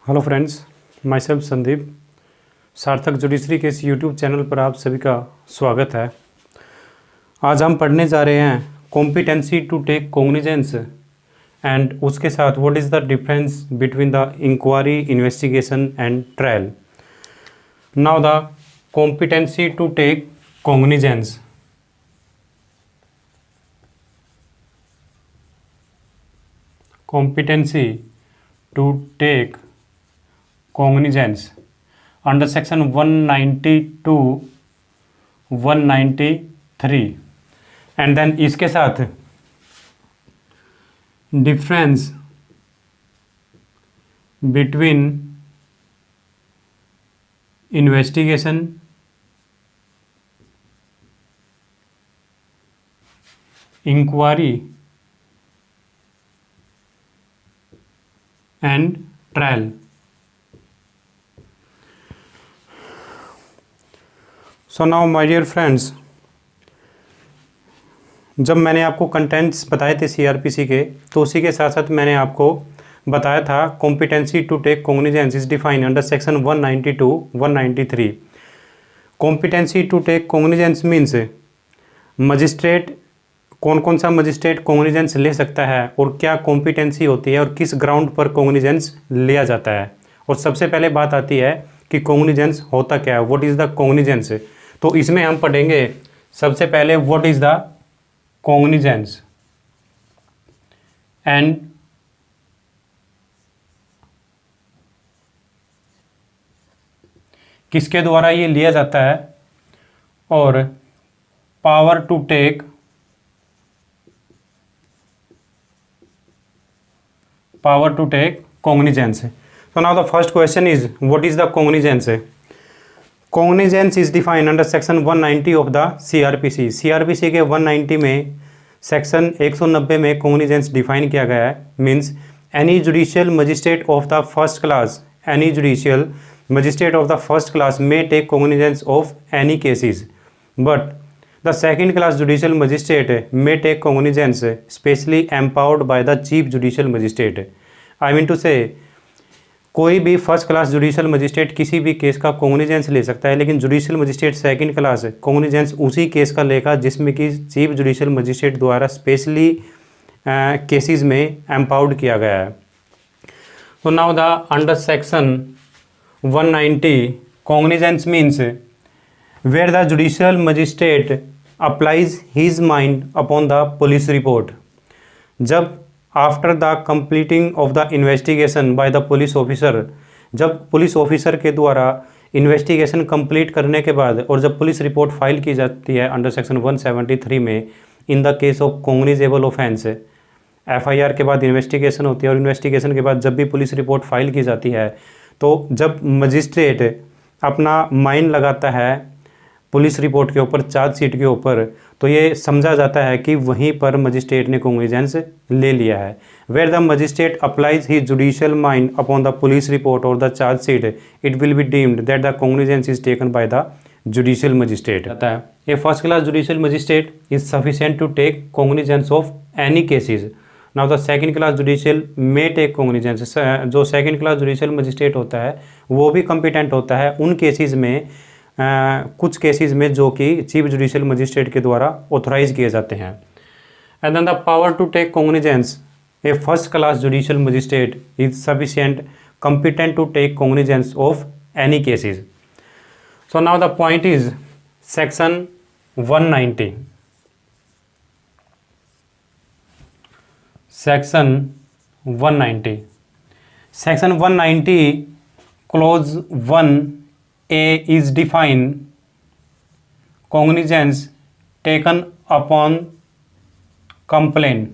Hello friends, my self Sandeep. सार्थक judiciary के इस यूट्यूब चैनल पर आप सभी का स्वागत है। आज हम पढ़ने जा रहे हैं competency to take cognizance and उसके साथ what is the difference between the inquiry, investigation and trial. Now the competency to take cognizance. Competency to take cognizance under section 192 193 and then इसके साथ difference between investigation inquiry and trial. So now my dear friends, जब मैंने आपको contents बताए थे CrPC के, तो उसी के साथ साथ मैंने आपको बताया था competency to take cognizance is defined under section 192 193। Competency to take cognizance means magistrate, कौन कौन सा मजिस्ट्रेट कॉग्निजेंस ले सकता है और क्या कॉम्पिटेंसी होती है और किस ग्राउंड पर कॉग्निजेंस लिया जाता है। और सबसे पहले बात आती है कि कॉग्निजेंस होता क्या है, व्हाट इज़ द कॉग्निजेंस। तो इसमें हम पढ़ेंगे सबसे पहले what is the cognizance and किसके द्वारा ये लिया जाता है, और power to take cognizance. So now the first question is, what is the cognizance? Cognizance is defined under section 190 of the CRPC. CRPC के 190 में सेक्शन 190 में cognizance डिफाइन किया गया है। Means any judicial magistrate of the first class may take cognizance of any cases, but the second class judicial magistrate may take cognizance specially empowered by the chief judicial magistrate. I mean to say, कोई भी first class judicial magistrate किसी भी case का cognizance ले सकता है, लेकिन judicial magistrate second class cognizance उसी केस का लेगा जिसमें कि चीफ जुडिशियल मजिस्ट्रेट द्वारा स्पेशली केसेस में एम्पावर्ड किया गया है। तो now the under section 190 cognizance means where the judicial magistrate applies his mind upon the police report. जब after the completing of the investigation by the police officer, जब police officer के द्वारा investigation complete करने के बाद और जब police report file की जाती है अंडर सेक्शन 173 में, in the case of cognizable offence, FIR के बाद इन्वेस्टिगेशन होती है और इन्वेस्टिगेशन के बाद जब भी पुलिस रिपोर्ट फाइल की जाती है, तो जब मजिस्ट्रेट अपना माइंड लगाता है पुलिस रिपोर्ट के ऊपर, चार्जशीट के ऊपर, तो ये समझा जाता है कि वहीं पर मजिस्ट्रेट ने कॉग्निजेंस ले लिया है। Where the magistrate applies he judicial mind upon the police report और the chargesheet, it will be deemed that the cognizance is taken by the judicial magistrate. A first class judicial magistrate is sufficient to take cognizance of any cases. Now the second class judicial may take cognizance. जो second class judicial magistrate होता है वो भी competent होता है उन cases में, कुछ केसेस में जो कि चीफ जुडिशियल मजिस्ट्रेट के द्वारा ऑथराइज किए जाते हैं। And then the power to take cognizance, a first class judicial magistrate is sufficient competent to take cognizance of any cases. So now the point is section 190. Section 190. Section 190 clause 1A is defined cognizance taken upon complaint.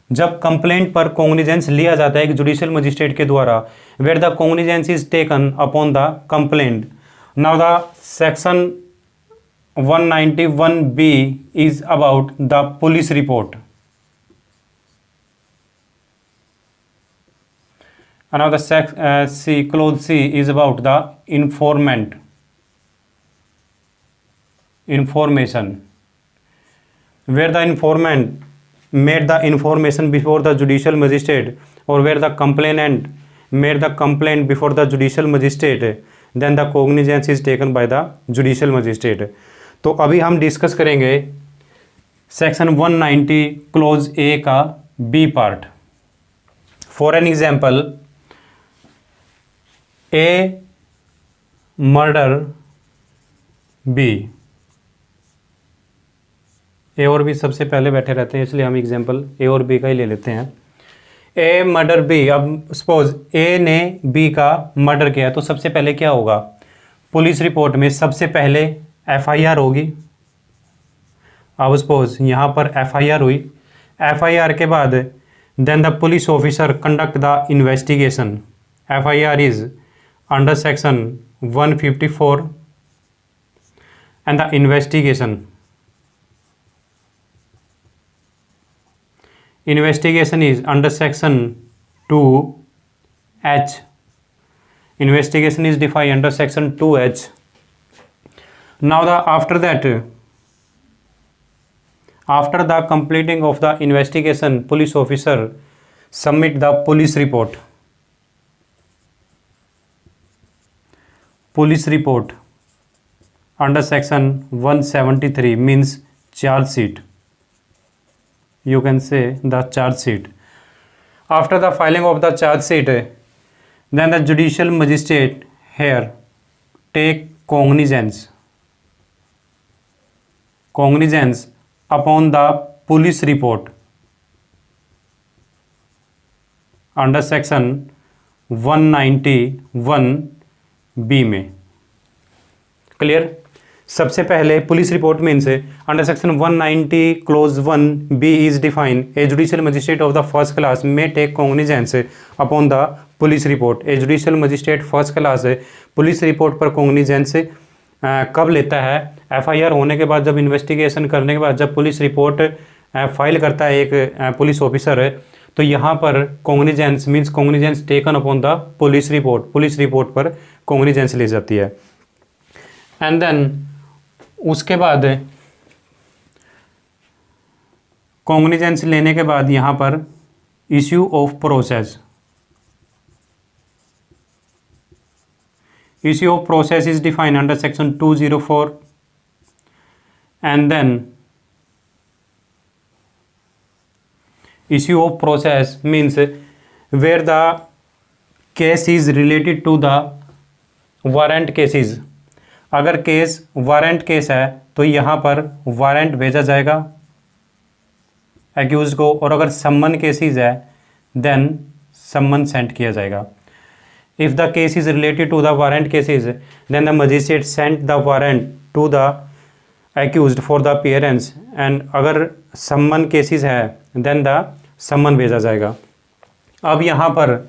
जब complaint पर cognizance लिया जाता है एक judicial magistrate के द्वारा, where the cognizance is taken upon the complaint. Now the section 191B is about the police report. Another clause C is about the information, where the informant made the information before the judicial magistrate or where the complainant made the complaint before the judicial magistrate, then the cognizance is taken by the judicial magistrate. तो अभी हम discuss करेंगे section 190 clause A का B part. For an example, A murder B. A और B सबसे पहले बैठे रहते हैं, इसलिए हम एग्जाम्पल ए और बी का ही ले लेते हैं. ए मर्डर बी. अब सपोज ए ने बी का मर्डर किया, तो सबसे पहले क्या होगा? पुलिस रिपोर्ट में सबसे पहले एफआईआर होगी. अब सपोज यहाँ पर एफआईआर हुई. एफआईआर के बाद then the police officer conduct the investigation. FIR is under section 154 and the investigation is under section 2H. Investigation is defined under section 2H. Now after the completing of the investigation, police officer submit the police report. Police report under section 173 means charge sheet. You can say the charge sheet. After the filing of the charge sheet, then the judicial magistrate here take cognizance upon the police report under section 191 B में. Clear? सबसे पहले police report means under section 190 clause 1 B is define a judicial magistrate of the first class may take cognizance upon the police report. A judicial magistrate first class police report पर cognizance कब लेता है? FIR होने के बाद, जब investigation करने के बाद, जब पुलिस रिपोर्ट फाइल करता है एक पुलिस ऑफिसर, तो यहाँ पर cognizance means cognizance taken upon the police report पर कॉग्निजेंस ले जाती है. एंड देन उसके बाद कॉग्निजेंस लेने के बाद यहाँ पर issue of process is defined under section 204. And then issue of process means where the case is related to the warrant cases. अगर केस वारंट केस है तो यहाँ पर वारंट भेजा जाएगा एक्यूज को, और अगर सम्मन केसेस है देन सम्मन सेंड किया जाएगा. If the case is related to the warrant cases then the magistrate send the warrant to the accused for the appearance. And अगर सम्मन केसेस है देन द सम्मन भेजा जाएगा. अब यहाँ पर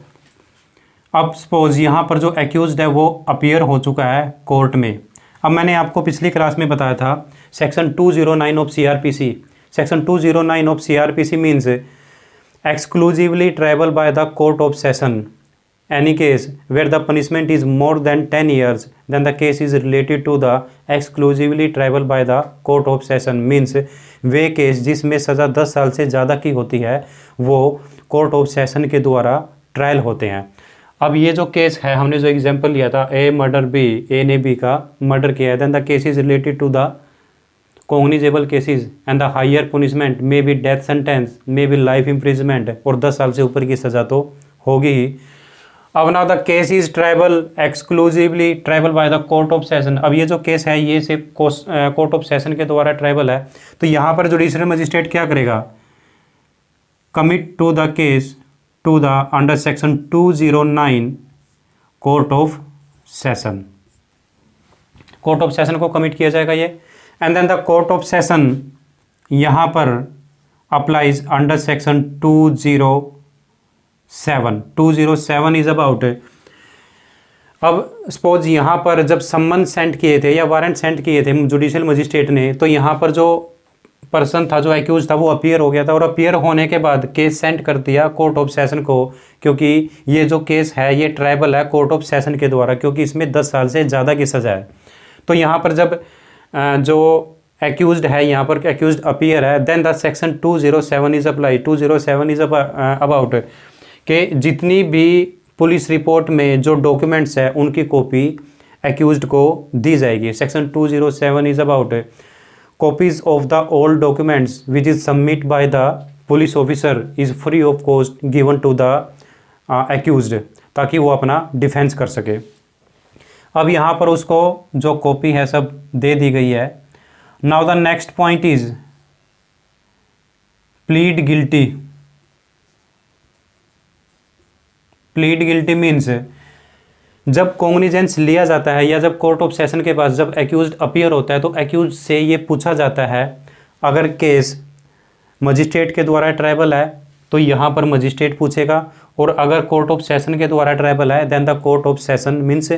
सपोज यहाँ पर जो एक्यूज्ड है वो अपीयर हो चुका है कोर्ट में. अब मैंने आपको पिछली क्लास में बताया था section 209 of CrPC. Section 209 of CrPC means exclusively tribal by the court of session. Any case where the punishment is more than 10 years, then the case is related to the exclusively triable by the court of session. Means way case जिसमें सज़ा 10 साल से ज़्यादा की होती है वो court of session के द्वारा ट्रायल होते हैं. अब ये जो केस है, हमने जो एग्जांपल लिया था ए मर्डर बी, ए ने बी का मर्डर किया है, then the case is related to the cognizable cases and the higher punishment may be death sentence, may be life imprisonment, और 10 साल से ऊपर की सज़ा तो होगी ही. अब now the case is tribal exclusively tribal bye the court of session. अब ये जो केस है ये सिर्फ कोर्ट ऑफ सेशन के द्वारा ट्राइबल है, तो यहाँ पर जुडिशियल मजिस्ट्रेट क्या करेगा? Commit to the case to the under section 209 court of session. Court of session को कमिट किया जाएगा ये. And then the court of session यहाँ पर applies under section 207 is about. अब सपोज यहाँ पर जब सम्मन सेंड किए थे या वारंट सेंड किए थे जुडिशियल मजिस्ट्रेट ने, तो यहाँ पर जो पर्सन था, जो एक्यूज था, वो अपीयर हो गया था, और अपीयर होने के बाद केस सेंड कर दिया कोर्ट ऑफ सेशन को, क्योंकि ये जो केस है ये ट्राइबल है कोर्ट ऑफ सेशन के द्वारा, क्योंकि इसमें 10 साल से ज़्यादा की सज़ा है. तो यहाँ पर जब जो एक्यूज्ड है, यहाँ पर एक्यूज्ड अपीयर है, then the section 207 is apply. 207 is about कि जितनी भी पुलिस रिपोर्ट में जो डॉक्यूमेंट्स है उनकी कॉपी एक्यूज्ड को दी जाएगी। Section 207 is about copies of the all documents which is submit by the police officer is free of cost given to the accused, ताकि वो अपना डिफेंस कर सके। अब यहाँ पर उसको जो कॉपी है सब दे दी गई है। Now the next point is plead guilty. Plead guilty means जब कॉग्निजेंस लिया जाता है या जब कोर्ट ऑफ सेशन के पास जब एक्यूज्ड अपीयर होता है तो एक्यूज्ड से ये पूछा जाता है, अगर केस मजिस्ट्रेट के द्वारा ट्रायबल है तो यहाँ पर मजिस्ट्रेट पूछेगा, और अगर कोर्ट ऑफ सेशन के द्वारा ट्रायबल है then the court of session means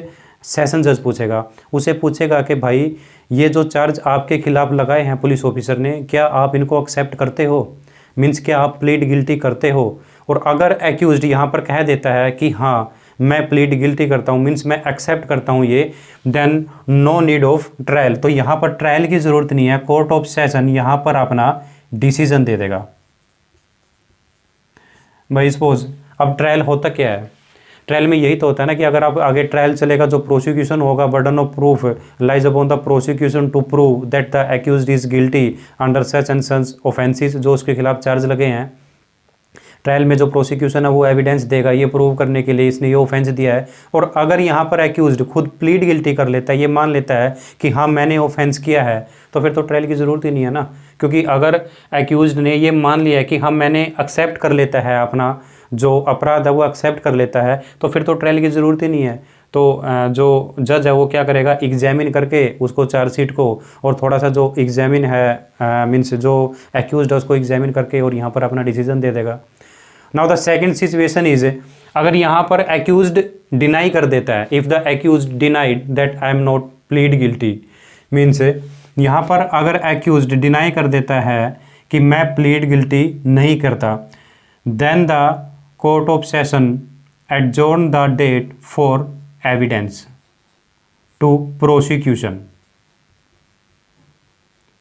session जज पूछेगा। उसे पूछेगा कि भाई ये जो चार्ज आपके खिलाफ लगाए हैं पुलिस ऑफिसर ने, क्या आप इनको एक्सेप्ट करते हो, मीन्स क्या आप प्लीड गिल्टी करते हो। और अगर एक्यूज्ड यहाँ पर कह देता है कि हाँ मैं प्लीड गिल्टी करता हूँ, मीन्स मैं एक्सेप्ट करता हूँ ये, then no need of trial. तो यहाँ पर ट्रायल की ज़रूरत नहीं है, कोर्ट ऑफ सेशन यहाँ पर अपना डिसीजन दे देगा। भाई सपोज अब ट्रायल होता क्या है, ट्रायल में यही तो होता है ना कि अगर आप आगे ट्रायल चलेगा जो प्रोसिक्यूशन होगा, burden of proof lies upon the prosecution to prove that the accused is guilty under such and such offences, जो उसके खिलाफ चार्ज लगे हैं। ट्रायल में जो प्रोसिक्यूशन है वो एविडेंस देगा ये प्रूव करने के लिए इसने ये ऑफेंस दिया है। और अगर यहाँ पर एक्यूज्ड खुद प्लीड गिल्टी कर लेता है, ये मान लेता है कि हाँ मैंने ऑफेंस किया है, तो फिर तो ट्रायल की ज़रूरत ही नहीं है ना। क्योंकि अगर एक्यूज्ड ने ये मान लिया है कि हाँ मैंने एक्सेप्ट कर लेता है अपना जो अपराध है वो एक्सेप्ट कर लेता है, तो फिर तो ट्रायल की ज़रूरत ही नहीं है। तो जो जज है वो क्या करेगा, एग्जामिन करके उसको चार्जशीट को और थोड़ा सा जो एग्जामिन है मीन्स जो एक्यूज्ड है उसको एग्जामिन करके और यहाँ पर अपना डिसीजन दे देगा। Now the second situation is, अगर यहाँ पर एक्यूज्ड डिनाई कर देता है, if the accused denied that I am not plead guilty, means यहाँ पर अगर एक्यूज्ड डिनाई कर देता है कि मैं प्लीड गिल्टी नहीं करता, then the court of session adjourn the date for evidence to prosecution.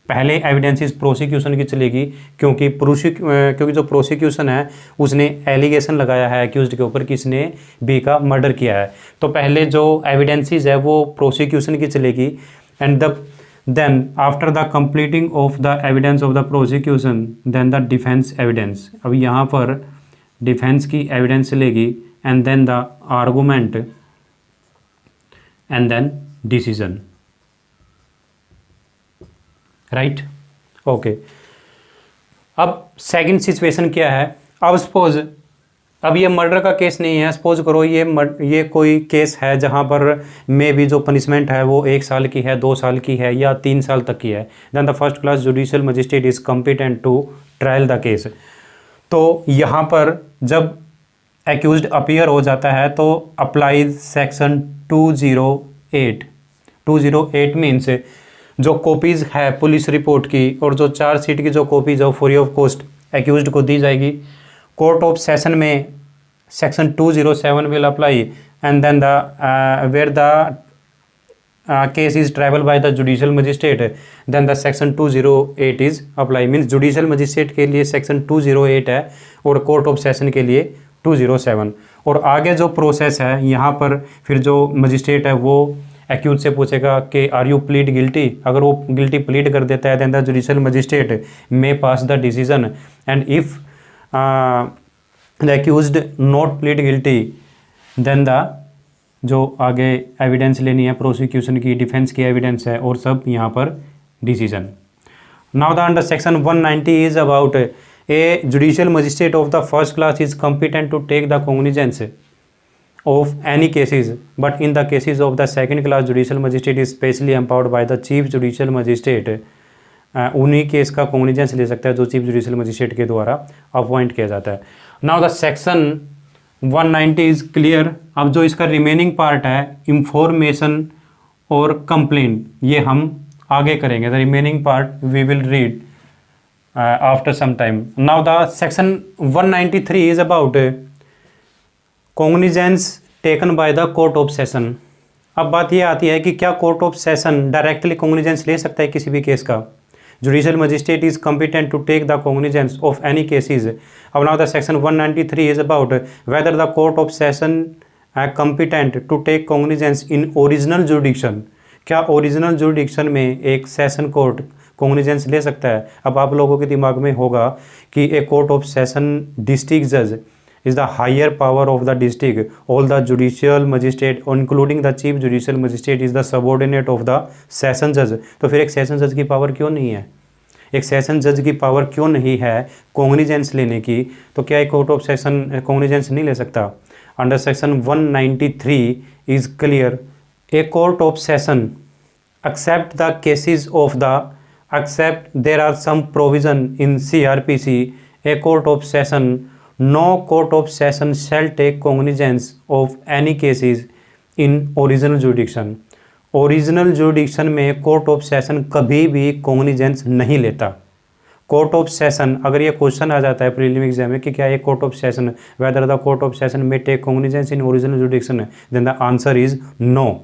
पहले एविडेंसेस प्रोसिक्यूशन की चलेगी, क्योंकि जो प्रोसिक्यूशन है उसने एलिगेशन लगाया है एक्यूज्ड के ऊपर कि इसने बी का मर्डर किया है, तो पहले जो एविडेंसेस है वो प्रोसिक्यूशन की चलेगी। And then after the completing of the evidence of the prosecution then the defence evidence. अब यहाँ पर डिफेंस की एविडेंस चलेगी, and then the argument and then decision, right. Okay, अब सेकंड सिचुएशन क्या है। अब सपोज अब ये मर्डर का केस नहीं है, सपोज करो ये कोई केस है जहाँ पर मे भी जो पनिशमेंट है वो 1 साल की है, 2 साल की है या 3 साल तक की है। Then the first class judicial magistrate is competent to trial the case. तो यहाँ पर जब एक्यूज्ड अपीयर हो जाता है तो अप्लाइज सेक्शन 208। 208 मीन्स जो कॉपीज़ है पुलिस रिपोर्ट की और जो चार्जशीट की जो कॉपीज़ है फ्री ऑफ कॉस्ट एक्यूज्ड को दी जाएगी। कोर्ट ऑफ सेशन में section 207 will apply, and then the where the case is triable by the judicial magistrate then the section 208 is apply. Means judicial magistrate के लिए section 208 है और court of session के लिए 207। और आगे जो प्रोसेस है यहाँ पर फिर जो मजिस्ट्रेट है वो एक्यूज से पूछेगा कि आर यू प्लीड गिल्टी। अगर वो गिल्टी प्लीड कर देता है then the judicial magistrate may pass the decision, and if the accused not plead guilty then the जो आगे एविडेंस लेनी है प्रोसिक्यूशन की, डिफेंस की एविडेंस है और सब यहाँ पर decision. Now the under section 190 is about a judicial magistrate of the first class is competent to take the cognizance of any cases, but in the cases of the second class judicial magistrate is specially empowered by the chief judicial magistrate। उन्हीं case का cognizance ले सकता है जो chief judicial magistrate के द्वारा appoint किया जाता है। Now the section 190 is clear. अब जो इसका रिमेनिंग पार्ट है इंफॉर्मेशन और कंप्लेंट, ये हम आगे करेंगे। The remaining part we will read after some time. Now the section 193 is about cognizance taken by the court of session. अब बात यह आती है कि क्या court of session directly cognizance ले सकता है किसी भी केस का। Judicial magistrate is competent to take the cognizance of any cases. अब now the section 193 is about whether the court of session competent to take cognizance in original jurisdiction. क्या original jurisdiction में एक session court cognizance ले सकता है? अब आप लोगों के दिमाग में होगा कि a court of session district जज is the higher power of the district. All the judicial magistrate including the chief judicial magistrate is the subordinate of the session judge. तो फिर एक सेशन जज की पावर क्यों नहीं है? एक सेशन जज की पावर क्यों नहीं है कोग्निजेंस लेने की? तो क्या एक कोर्ट ऑफ सेशन कोग्निजेंस नहीं ले सकता? Under section 193 is clear, a court of session accept the cases of the except there are some provision in CRPC. A court of session, no court of session shall take cognizance of any cases in original jurisdiction. Original jurisdiction में court of session कभी भी cognizance नहीं लेता. Court of session, अगर ये question आ जाता है prelim exam में कि क्या ये court of session whether the court of session में take cognizance in original jurisdiction, then the answer is no.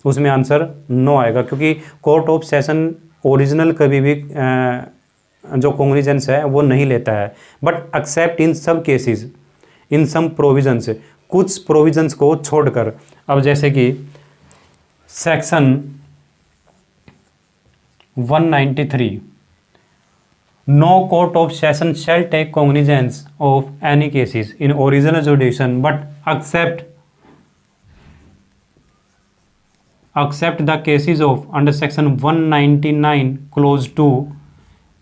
उसमें आंसर नो आएगा क्योंकि कोर्ट ऑफ सेशन ओरिजिनल कभी भी जो कोग्निजेंस है वो नहीं लेता है. बट एक्सेप्ट इन सब केसेस, इन सम प्रोविजंस, कुछ प्रोविजंस को छोड़कर. अब जैसे कि section 193, no court of session shall take cognizance of any cases in original jurisdiction but accept the cases of under section 199 clause 2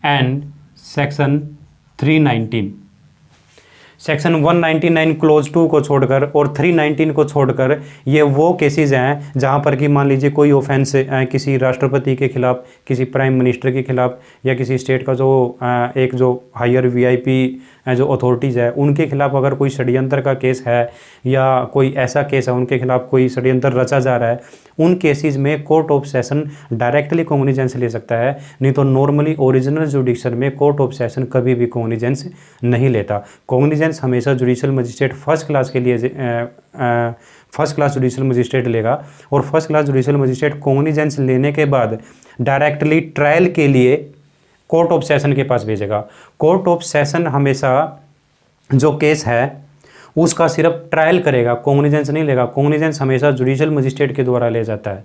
and section 319. Section 199 close 2 को छोड़कर और 319 को छोड़कर ये वो केसेस हैं जहाँ पर कि मान लीजिए कोई ऑफेंस किसी राष्ट्रपति के खिलाफ, किसी प्राइम मिनिस्टर के खिलाफ या किसी स्टेट का जो एक जो हायर वीआईपी जो अथॉरिटीज़ है उनके खिलाफ अगर कोई षड्यंत्र का केस है या कोई ऐसा केस है उनके खिलाफ कोई षड्यंत्र रचा जा रहा है, उन केसेस में court of session directly cognizance ले सकता है. नहीं तो नॉर्मली ओरिजिनल जुडिक्शन में कोर्ट ऑफ सेशन कभी भी कोग्निजेंस नहीं लेता. कोग्निजेंस हमेशा जुडिशियल मजिस्ट्रेट फर्स्ट क्लास के लिए फर्स्ट क्लास जुडिशियल मजिस्ट्रेट लेगा और first class judicial magistrate cognizance लेने के बाद डायरेक्टली ट्रायल के लिए कोर्ट ऑफ सेशन के पास भेजेगा. कोर्ट ऑफ सेशन हमेशा जो केस है उसका सिर्फ ट्रायल करेगा, कोग्निजेंस नहीं लेगा. कोग्निजेंस हमेशा जुडिशियल मजिस्ट्रेट के द्वारा ले जाता है.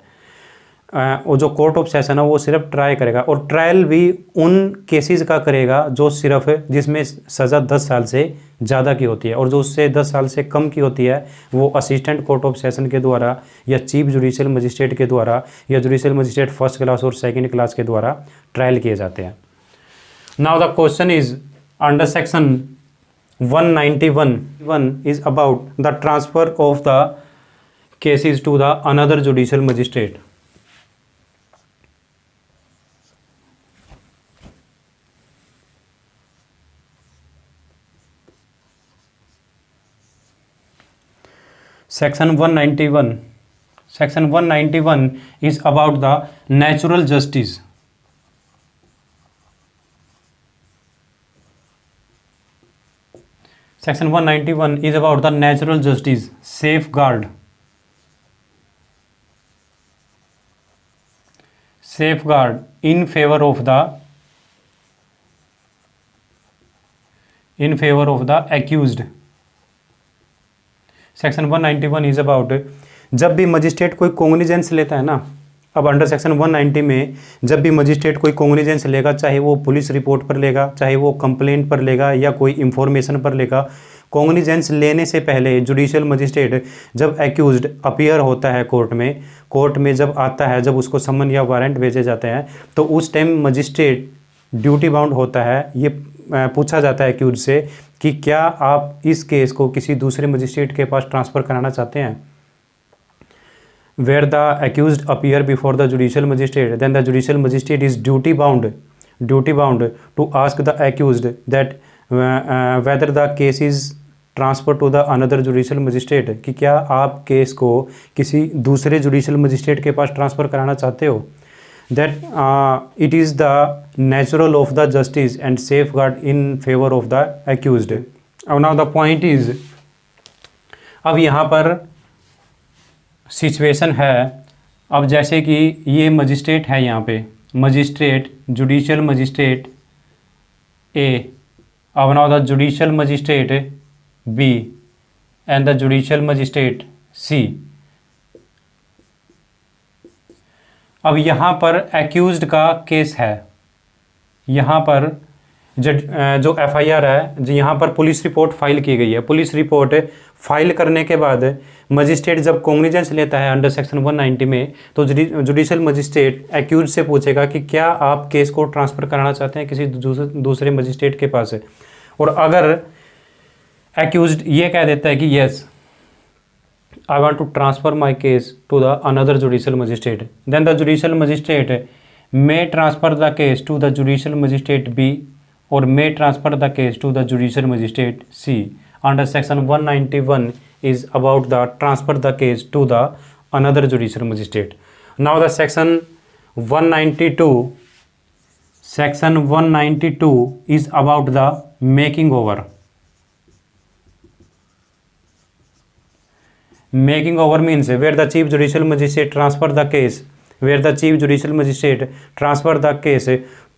और जो कोर्ट ऑफ सेशन है वो सिर्फ ट्राई करेगा और ट्रायल भी उन केसेस का करेगा जो सिर्फ जिसमें सज़ा 10 साल से ज़्यादा की होती है और जो उससे 10 साल से कम की होती है वो असिस्टेंट कोर्ट ऑफ सेशन के द्वारा या चीफ जुडिशियल मजिस्ट्रेट के द्वारा या जुडिशियल मजिस्ट्रेट फर्स्ट क्लास और सेकंड क्लास के द्वारा ट्रायल किए जाते हैं. Now the question is under section 191 is about the transfer of the cases to the another judicial magistrate. Section 191 is about the natural justice. Section 191 is about the natural justice safeguard in favor of the accused. Section 191 is about जब भी magistrate कोई cognizance लेता है ना. अब under section 190 में जब भी मजिस्ट्रेट कोई कोग्निजेंस लेगा, चाहे वो पुलिस रिपोर्ट पर लेगा, चाहे वो कंप्लेंट पर लेगा या कोई इंफॉर्मेशन पर लेगा, कोग्निजेंस लेने से पहले जुडिशियल मजिस्ट्रेट जब एक्यूज्ड अपीयर होता है कोर्ट में जब आता है, जब उसको समन या वारंट भेजे जाते हैं तो उस टाइम मजिस्ट्रेट ड्यूटी बाउंड होता है. ये पूछा जाता है एक्यूज से कि क्या आप इस केस को किसी दूसरे मजिस्ट्रेट के पास ट्रांसफ़र कराना चाहते हैं. Where the accused appear before the judicial magistrate then the judicial magistrate is duty bound to ask the accused that whether the case is transfer to the another judicial magistrate, कि क्या आप case को किसी दूसरे judicial magistrate के पास transfer कराना चाहते हो. that it is the natural of the justice and safeguard in favor of the accused. Now the point is, अब यहाँ पर सिचुएशन है, अब जैसे कि ये मजिस्ट्रेट है, यहाँ पे magistrate, judicial magistrate A. Now the judicial magistrate B and the judicial magistrate C. अब यहाँ पर एक्यूज्ड का केस है, यहाँ पर जो एफआईआर है, जो यहाँ पर पुलिस रिपोर्ट फाइल की गई है। पुलिस रिपोर्ट फाइल करने के बाद मजिस्ट्रेट जब कॉग्निजेंस लेता है अंडर सेक्शन 190 में, तो जुडिशियल मजिस्ट्रेट एक्यूज से पूछेगा कि क्या आप केस को ट्रांसफ़र कराना चाहते हैं किसी दूसरे मजिस्ट्रेट के पास। और अगर एक्यूज्ड ये कह देता है कि yes, I want to transfer my case to the another judicial magistrate, then the judicial magistrate may transfer the case to the judicial magistrate B or may transfer the case to the judicial magistrate C. Under section 191 is about the transfer the case to the another judicial magistrate. Now the section 192 is about the making over. Making over means where the chief judicial magistrate transfer the case, where the chief judicial magistrate transfer the case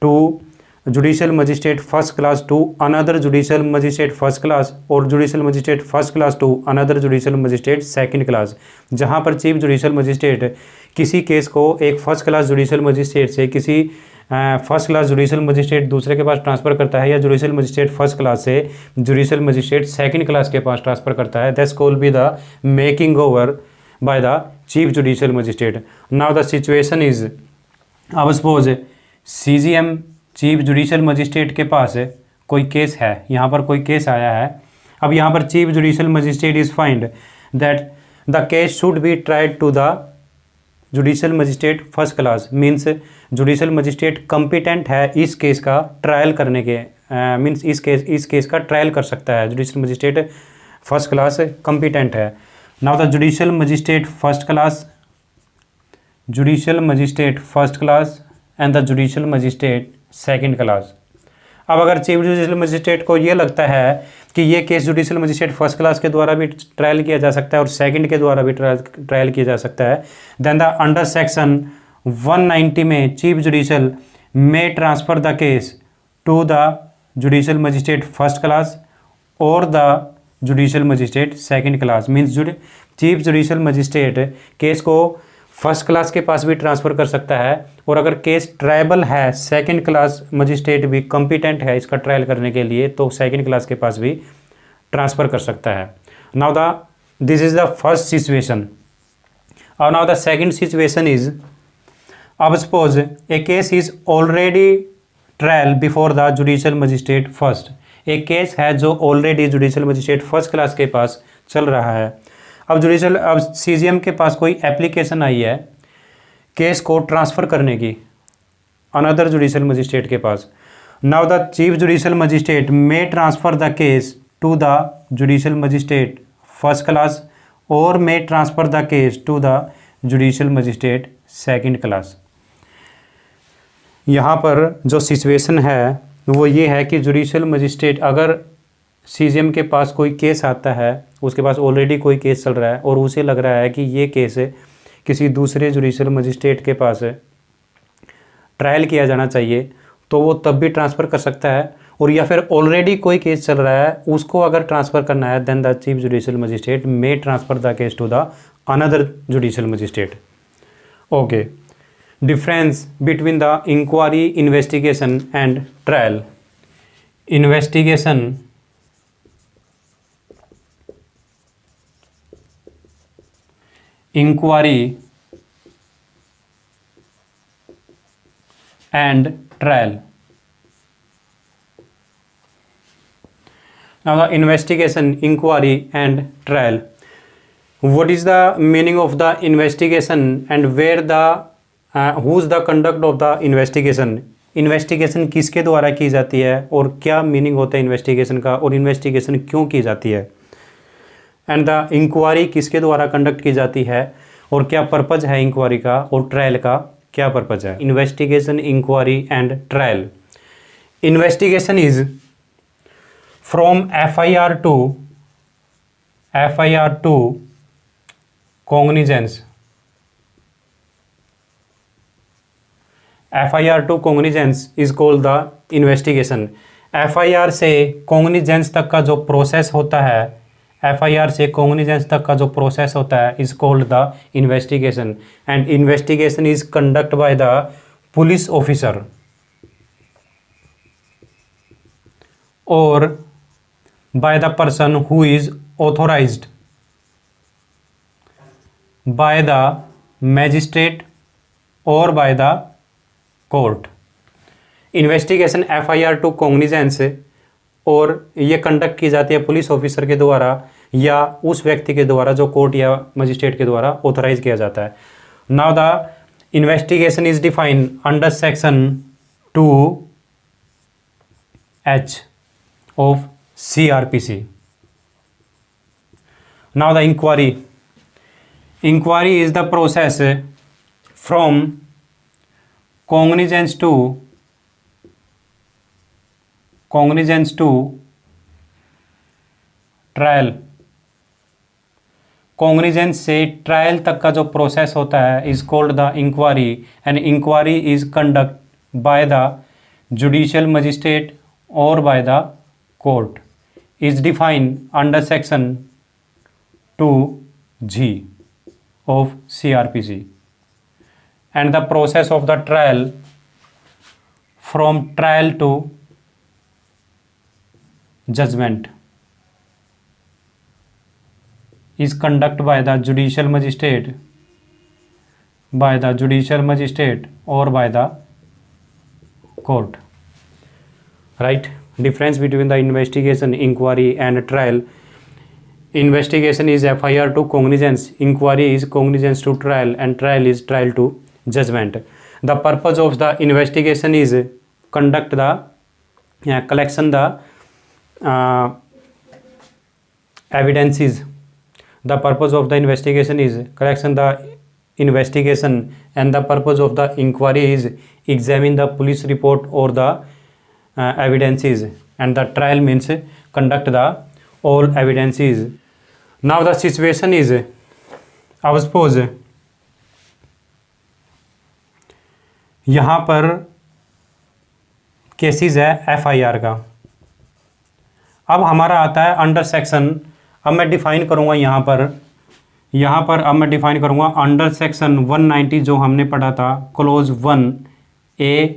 to judicial magistrate first class to another judicial magistrate first class or judicial magistrate first class to another judicial magistrate second class. जहाँ पर chief judicial magistrate किसी case को एक first class judicial magistrate से किसी first class judicial magistrate दूसरे के पास ट्रांसफ़र करता है, या जुडिशियल मजिस्ट्रेट फर्स्ट क्लास से जुडिशियल मजिस्ट्रेट सेकंड क्लास के पास ट्रांसफ़र करता है, that's called be the making over by the chief judicial magistrate. Now the situation is, अब suppose CGM chief judicial magistrate के पास कोई केस है, यहाँ पर कोई केस आया है. अब यहाँ पर chief judicial magistrate is find that the case should be tried to the judicial magistrate first class, means judicial magistrate competent है इस केस का ट्रायल करने के, मीन्स इस केस का ट्रायल कर सकता है. Judicial magistrate first class competent है. Now the judicial magistrate first class, judicial magistrate first class and the judicial magistrate second class. अब अगर चीफ जुडिशियल मजिस्ट्रेट को ये लगता है कि ये case judicial magistrate first class के द्वारा भी ट्रायल किया जा सकता है और सेकंड के द्वारा भी ट्रायल किया जा सकता है, देन द अंडर सेक्शन 190 में चीफ जुडिशियल में transfer the case to the judicial magistrate first class और the judicial magistrate second class. Means chief judicial magistrate case को फर्स्ट क्लास के पास भी ट्रांसफ़र कर सकता है, और अगर केस ट्रायबल है सेकंड क्लास मजिस्ट्रेट भी कॉम्पिटेंट है इसका ट्रायल करने के लिए, तो सेकंड क्लास के पास भी ट्रांसफ़र कर सकता है. Now this is the first situation. और now the second situation is, अब suppose a case is already trial before the judicial magistrate first. एक केस है जो already judicial magistrate first class के पास चल रहा है. अब सीजीएम के पास कोई एप्लीकेशन आई है केस को ट्रांसफ़र करने की अनदर जुडिशियल मजिस्ट्रेट के पास. Now the chief judicial magistrate may transfer the case to the judicial magistrate first class और may transfer the case to the judicial magistrate second class. यहाँ पर जो सिचुएशन है वो ये है कि जुडिशियल मजिस्ट्रेट, अगर सीजीएम के पास कोई केस आता है, उसके पास ऑलरेडी कोई केस चल रहा है और उसे लग रहा है कि ये केस किसी दूसरे जुडिशियल मजिस्ट्रेट के पास ट्रायल किया जाना चाहिए, तो वो तब भी ट्रांसफ़र कर सकता है. और या फिर ऑलरेडी कोई केस चल रहा है उसको अगर ट्रांसफ़र करना है, then the chief judicial magistrate may transfer the case to the another judicial magistrate. Okay, difference between the inquiry, investigation and trial. Investigation inquiry and trial. Now the investigation, inquiry and trial. What is the meaning of the investigation and where the who's the conduct of the investigation? Investigation किसके द्वारा की जाती है और क्या meaning होता है investigation का, और इन्वेस्टिगेशन क्यों की जाती है. एंड द इंक्वायरी किसके द्वारा कंडक्ट की जाती है और क्या पर्पज़ है इंक्वायरी का, और ट्रायल का क्या पर्पज़ है. Investigation, inquiry and trial. Investigation is from FIR to cognizance FIR to cognizance is called the investigation. FIR से cognizance तक का जो प्रोसेस होता है, FIR से cognizance तक का जो प्रोसेस होता है is called the investigation, and investigation is conducted by the police officer or by the person who is authorized by the magistrate or by the court. Investigation FIR to cognizance और ये conduct की जाती है police officer के द्वारा या उस व्यक्ति के द्वारा जो कोर्ट या मजिस्ट्रेट के द्वारा ऑथराइज किया जाता है. Now the investigation is defined under section 2H of CRPC. Now the inquiry is the process from cognizance to trial. Cognizance से ट्रायल तक का जो प्रोसेस होता है is called the inquiry, and inquiry is conduct by the judicial magistrate और by the court. Is defined under section 2G of CRPC. And the process of the trial from trial to judgment is conducted by the judicial magistrate or by the court. Right? Difference between the investigation, inquiry and trial. Investigation is FIR to cognizance, inquiry is cognizance to trial, and trial is trial to judgment. The purpose of the investigation is conduct the collection the evidences. The purpose of the investigation is collection the investigation, and the purpose of the inquiry is examine the police report or the evidences, and the trial means conduct the all evidences. Now the situation is, I suppose यहाँ पर cases है FIR का. अब हमारा आता है under section. अब मैं डिफाइन करूँगा यहाँ पर अब मैं डिफाइन करूँगा अंडर सेक्शन 190 जो हमने पढ़ा था, close 1A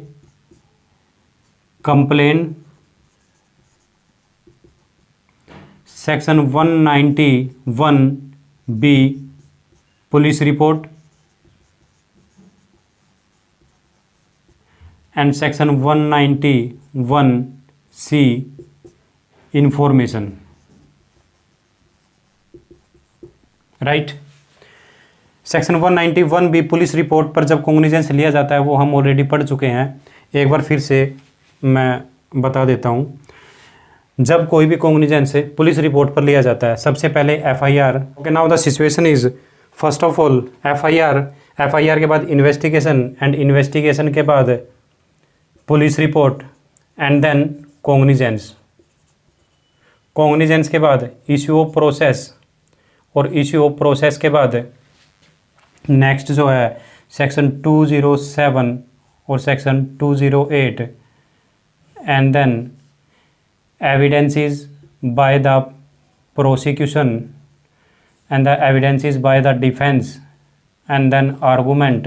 complain, section 191B police report, and section 191C information. Right. Section 191B police report पर जब कॉग्निजेंस लिया जाता है वो हम ऑलरेडी पढ़ चुके हैं, एक बार फिर से मैं बता देता हूँ. जब कोई भी कॉग्निजेंस पुलिस रिपोर्ट पर लिया जाता है सबसे पहले FIR. Okay, now the situation is first of all FIR के बाद इन्वेस्टिगेशन, एंड इन्वेस्टिगेशन के बाद police report, and then cognizance के बाद इश्यू ऑफ प्रोसेस, और इश्यू ऑफ प्रोसेस के बाद नेक्स्ट जो है सेक्शन 207 और section 208, and then evidences by the prosecution and the evidences by the defence, and then argument,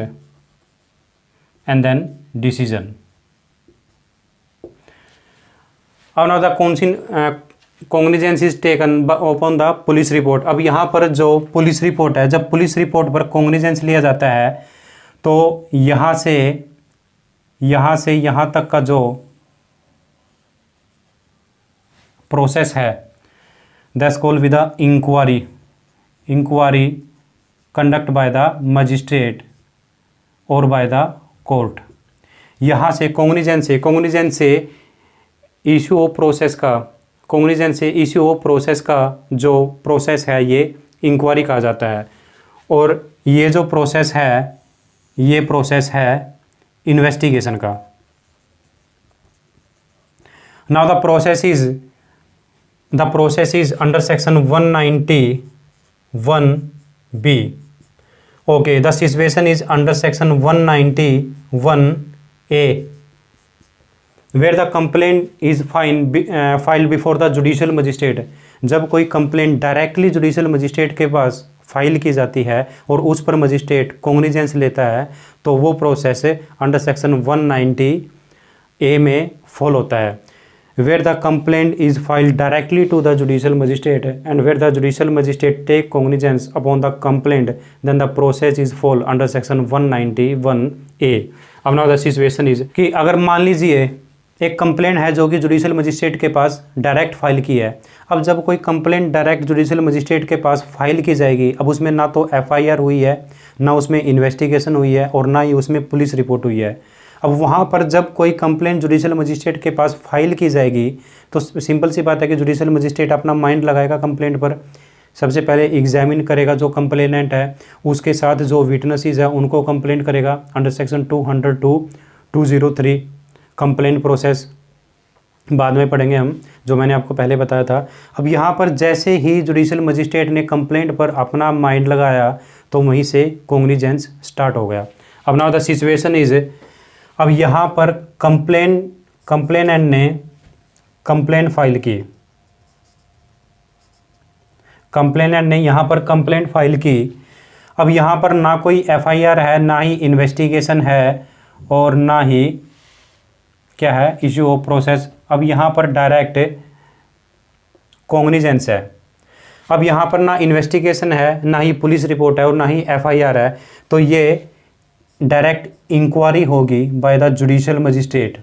and then decision. अब now the cognizance is taken upon the police report. अब यहाँ पर जो पुलिस रिपोर्ट है, जब police report पर cognizance लिया जाता है तो यहाँ से यहाँ तक का जो प्रोसेस है that's called with the inquiry conduct by the magistrate और बाय द कोर्ट. यहाँ से कॉग्निजेंस से इश्यू ऑफ प्रोसेस का, कॉग्निजेंस से इश्यू ऑफ प्रोसेस का जो प्रोसेस है ये इंक्वायरी कहा जाता है, और ये जो प्रोसेस है ये प्रोसेस है इन्वेस्टिगेशन का. Now the process is under section 191B. Okay, the situation is under section 191 A, where the complaint is filed before the judicial magistrate, जब कोई कंप्लेंट डायरेक्टली जुडिशियल मजिस्ट्रेट के पास फाइल की जाती है और उस पर मजिस्ट्रेट कॉग्निजेंस लेता है तो वो प्रोसेस अंडर सेक्शन 190A में फॉल होता है। where the complaint is filed directly to the judicial magistrate and where the judicial magistrate take cognizance upon the complaint, then the process is fall under section 191A। अब now the situation is कि अगर मान लीजिए एक complaint है जो कि judicial magistrate के पास डायरेक्ट फाइल की है। अब जब कोई कंप्लेंट डायरेक्ट जुडिशियल मजिस्ट्रेट के पास फाइल की जाएगी, अब उसमें ना तो एफआईआर हुई है, ना उसमें इन्वेस्टिगेशन हुई है और ना ही उसमें पुलिस रिपोर्ट हुई है। अब वहाँ पर जब कोई कंप्लेंट जुडिशियल मजिस्ट्रेट के पास फाइल की जाएगी तो सिंपल सी बात है कि जुडिशियल मजिस्ट्रेट अपना माइंड लगाएगा कंप्लेंट पर। सबसे पहले एग्जामिन करेगा जो कंप्लेनेंट है, उसके साथ जो विटनेसेस है उनको कंप्लेंट करेगा अंडर सेक्शन 202-203 कंप्लेंट प्रोसेस। बाद में पढ़ेंगे हम, जो मैंने आपको पहले बताया था। अब यहाँ पर जैसे ही जुडिशियल मजिस्ट्रेट ने कंप्लेंट पर अपना माइंड लगाया तो वहीं से कॉग्निजेंस स्टार्ट हो गया। अब नाउ द सिचुएशन इज, अब यहाँ पर कंप्लेनेंट ने कंप्लेंट फाइल की, कंप्लेनेंट ने यहाँ पर कंप्लेंट फाइल की। अब यहाँ पर ना कोई एफआईआर है, ना ही इन्वेस्टिगेशन है और ना ही क्या है इश्यू ऑफ प्रोसेस। अब यहाँ पर डायरेक्ट कॉग्निजेंस है। अब यहाँ पर ना इन्वेस्टिगेशन है, ना ही पुलिस रिपोर्ट है और ना ही एफआईआर है, तो ये डायरेक्ट इंक्वायरी होगी बाय द जुडिशियल मजिस्ट्रेट।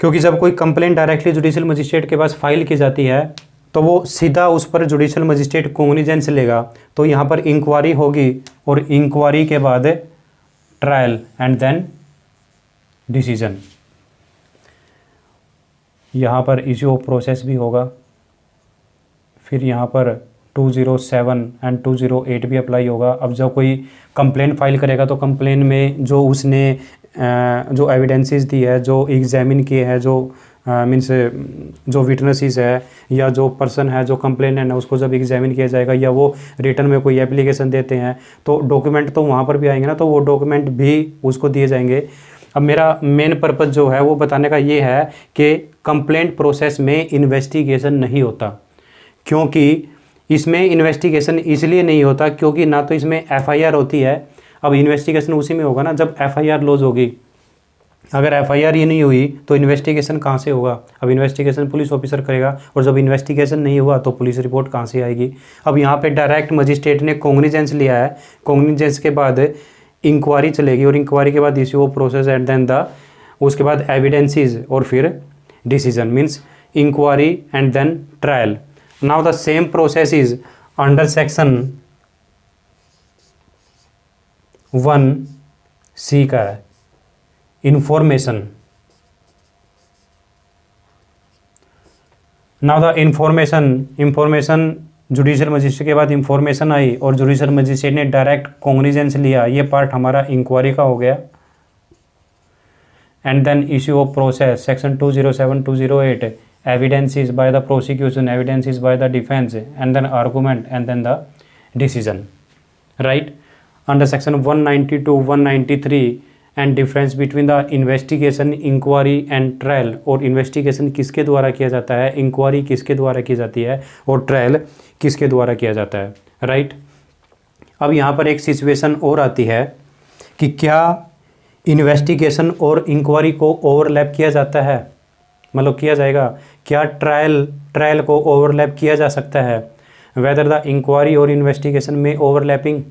क्योंकि जब कोई कंप्लेंट डायरेक्टली जुडिशियल मजिस्ट्रेट के पास फाइल की जाती है तो वो सीधा उस पर जुडिशियल मजिस्ट्रेट कॉग्निजेंस लेगा, तो यहाँ पर इंक्वायरी होगी और इंक्वायरी के बाद ट्रायल एंड देन डिसीजन। यहाँ पर इश्यू ऑफ प्रोसेस भी होगा। फिर यहाँ पर 207 एंड 208 भी अप्लाई होगा। अब जब कोई कंप्लेंट फाइल करेगा तो कंप्लेन में जो उसने जो एविडेंसेस दी है, जो एग्जामिन किए हैं, जो मीन्स जो विटनेसेस है या जो पर्सन है जो कंप्लेनेंट है उसको जब एग्जामिन किया जाएगा या वो रिटर्न में कोई एप्लीकेशन देते हैं तो डॉक्यूमेंट तो वहाँ पर भी आएंगे ना, तो वो डॉक्यूमेंट भी उसको दिए जाएंगे। अब मेरा मेन पर्पस जो है वो बताने का ये है कि कंप्लेंट प्रोसेस में इन्वेस्टिगेशन नहीं होता। क्योंकि इसमें इन्वेस्टिगेशन इसलिए नहीं होता क्योंकि ना तो इसमें एफआईआर होती है। अब इन्वेस्टिगेशन उसी में होगा ना जब एफआईआर लॉज होगी। अगर एफआईआर ही नहीं हुई तो इन्वेस्टिगेशन कहाँ से होगा? अब इन्वेस्टिगेशन पुलिस ऑफिसर करेगा और जब इन्वेस्टिगेशन नहीं हुआ तो पुलिस रिपोर्ट कहाँ से आएगी? अब यहाँ पे डायरेक्ट मजिस्ट्रेट ने कॉग्निजेंस लिया है, कॉग्निजेंस के बाद इंक्वायरी चलेगी और इंक्वायरी के बाद issue of process and then the उसके बाद एविडेंसेस और फिर decision, means inquiry and then trial. Now the same process is under section 1C का है, information. Now the information judicial magistrate के बाद इंफॉर्मेशन आई और जुडिशियल मजिस्ट्रेट ने डायरेक्ट कॉग्निजेंस लिया। ये पार्ट हमारा इंक्वायरी का हो गया। And then issue of process section 207-208 evidences by the prosecution, evidences by the defense, and then argument, and then the decision, right? Under section 192-193 and difference between the investigation, inquiry and trial, और investigation किसके द्वारा किया जाता है, inquiry किसके द्वारा की जाती है और trial किसके द्वारा किया जाता है, right? अब यहाँ पर एक सिचुएशन और आती है कि क्या इन्वेस्टिगेशन और इंक्वायरी को ओवरलैप किया जाता है, मतलब किया जाएगा क्या? ट्रायल को ओवरलैप किया जा सकता है। वेदर द इंक्वायरी और इन्वेस्टिगेशन में ओवरलैपिंग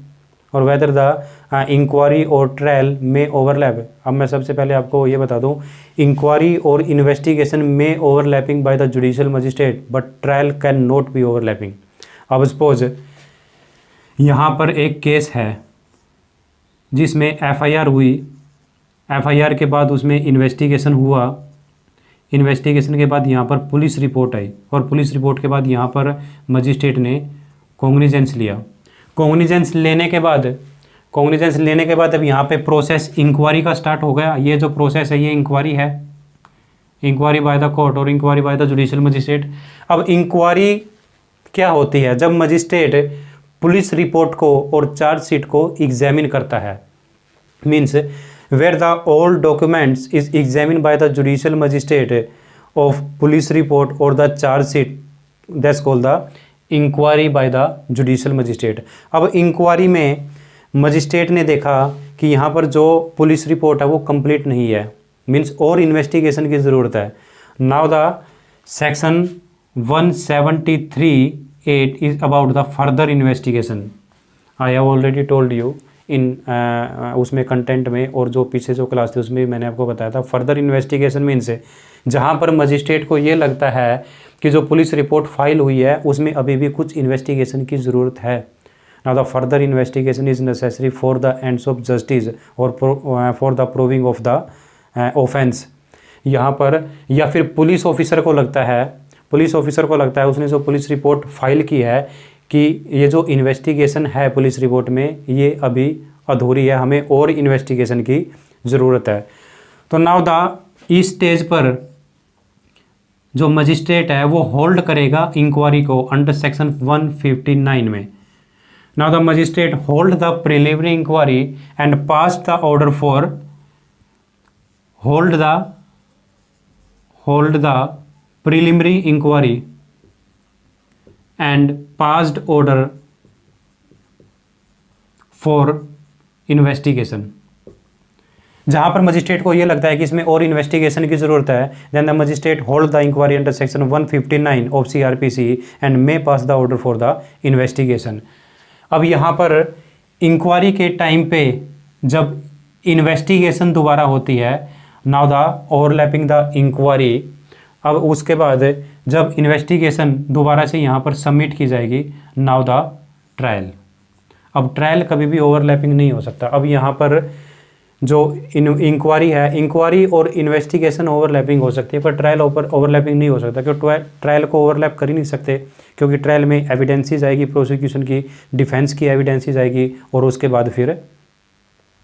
और वेदर द इंक्वायरी और ट्रायल में ओवरलैप। अब मैं सबसे पहले आपको ये बता दूं, इंक्वायरी और इन्वेस्टिगेशन में overlapping bye the judicial magistrate but trial can not be overlapping. अब सपोज यहाँ पर एक केस है जिसमें एफआईआर हुई, एफआईआर के बाद उसमें इन्वेस्टिगेशन हुआ, इन्वेस्टिगेशन के बाद यहाँ पर पुलिस रिपोर्ट आई और पुलिस रिपोर्ट के बाद यहाँ पर मजिस्ट्रेट ने कॉग्निजेंस लिया। कॉग्निजेंस लेने के बाद अब यहाँ पे प्रोसेस इंक्वायरी का स्टार्ट हो गया। ये जो प्रोसेस है ये इंक्वायरी है, इंक्वायरी बाय द कोर्ट और inquiry by the judicial magistrate. अब इंक्वायरी क्या होती है? जब मजिस्ट्रेट पुलिस रिपोर्ट को और चार्जशीट को एग्जामिन करता है, means where the all documents is examined by the judicial magistrate of police report or the charge sheet, that's called the inquiry by the judicial magistrate. अब inquiry में magistrate ने देखा कि यहाँ पर जो पुलिस रिपोर्ट है वो कंप्लीट नहीं है, मीन्स और इन्वेस्टिगेशन की ज़रूरत है। Now the section 173(8) is about the further investigation. I have already told you in उसमें कंटेंट में, और जो पीछे जो क्लास थी उसमें भी मैंने आपको बताया था। फर्दर इन्वेस्टिगेशन मीन्स जहाँ पर मजिस्ट्रेट को ये लगता है कि जो पुलिस रिपोर्ट फाइल हुई है उसमें अभी भी कुछ इन्वेस्टिगेशन की ज़रूरत है। Now the further investigation is necessary for the ends of justice और for the proving of the offence. यहाँ पर या फिर पुलिस ऑफिसर को लगता है उसने जो पुलिस रिपोर्ट फाइल की है कि ये जो इन्वेस्टिगेशन है पुलिस रिपोर्ट में ये अभी अधूरी है, हमें और इन्वेस्टिगेशन की ज़रूरत है। तो नाउ द इस स्टेज पर जो मजिस्ट्रेट है वो होल्ड करेगा इंक्वायरी को अंडर सेक्शन 159 में। Now the magistrate hold the preliminary inquiry and pass the order for hold the preliminary inquiry and passed order for investigation. जहाँ पर मजिस्ट्रेट को ये लगता है कि इसमें और इन्वेस्टिगेशन की ज़रूरत है, then the magistrate hold the inquiry under section 159 of CRPC and may pass the order for the investigation. अब यहाँ पर इंक्वायरी के टाइम पे जब इन्वेस्टिगेशन दोबारा होती है, now the overlapping the inquiry, अब उसके बाद जब इन्वेस्टिगेशन दोबारा से यहाँ पर सबमिट की जाएगी, नाउ द ट्रायल। अब ट्रायल कभी भी ओवरलैपिंग नहीं हो सकता। अब यहाँ पर जो इंक्वायरी है, इंक्वायरी और इन्वेस्टिगेशन ओवरलैपिंग हो सकती है पर ट्रायल ओवरलैपिंग नहीं हो सकता, क्योंकि ट्रायल को ओवरलैप कर ही नहीं सकते, क्योंकि ट्रायल में एविडेंसीज आएगी, प्रोसिक्यूशन की, डिफेंस की एविडेंसीज आएगी और उसके बाद फिर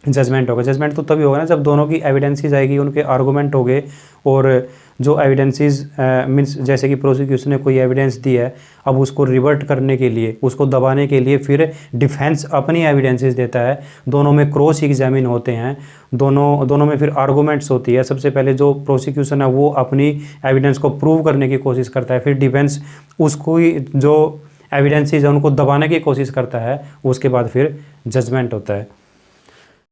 जजमेंट होगा। जजमेंट तो तभी होगा ना जब दोनों की एविडेंसीज आएगी, उनके आर्गूमेंट हो गए, और जो एविडेंसीज मीन्स जैसे कि प्रोसिक्यूशन ने कोई एविडेंस दी है, अब उसको रिवर्ट करने के लिए, उसको दबाने के लिए फिर डिफेंस अपनी एविडेंसेस देता है, दोनों में क्रॉस एग्जामिन होते हैं, दोनों में फिर आर्गूमेंट्स होती है। सबसे पहले जो प्रोसिक्यूशन है वो अपनी एविडेंस को प्रूव करने की कोशिश करता है, फिर डिफेंस उसको जो एविडेंसेस है उनको दबाने की कोशिश करता है, उसके बाद फिर जजमेंट होता है।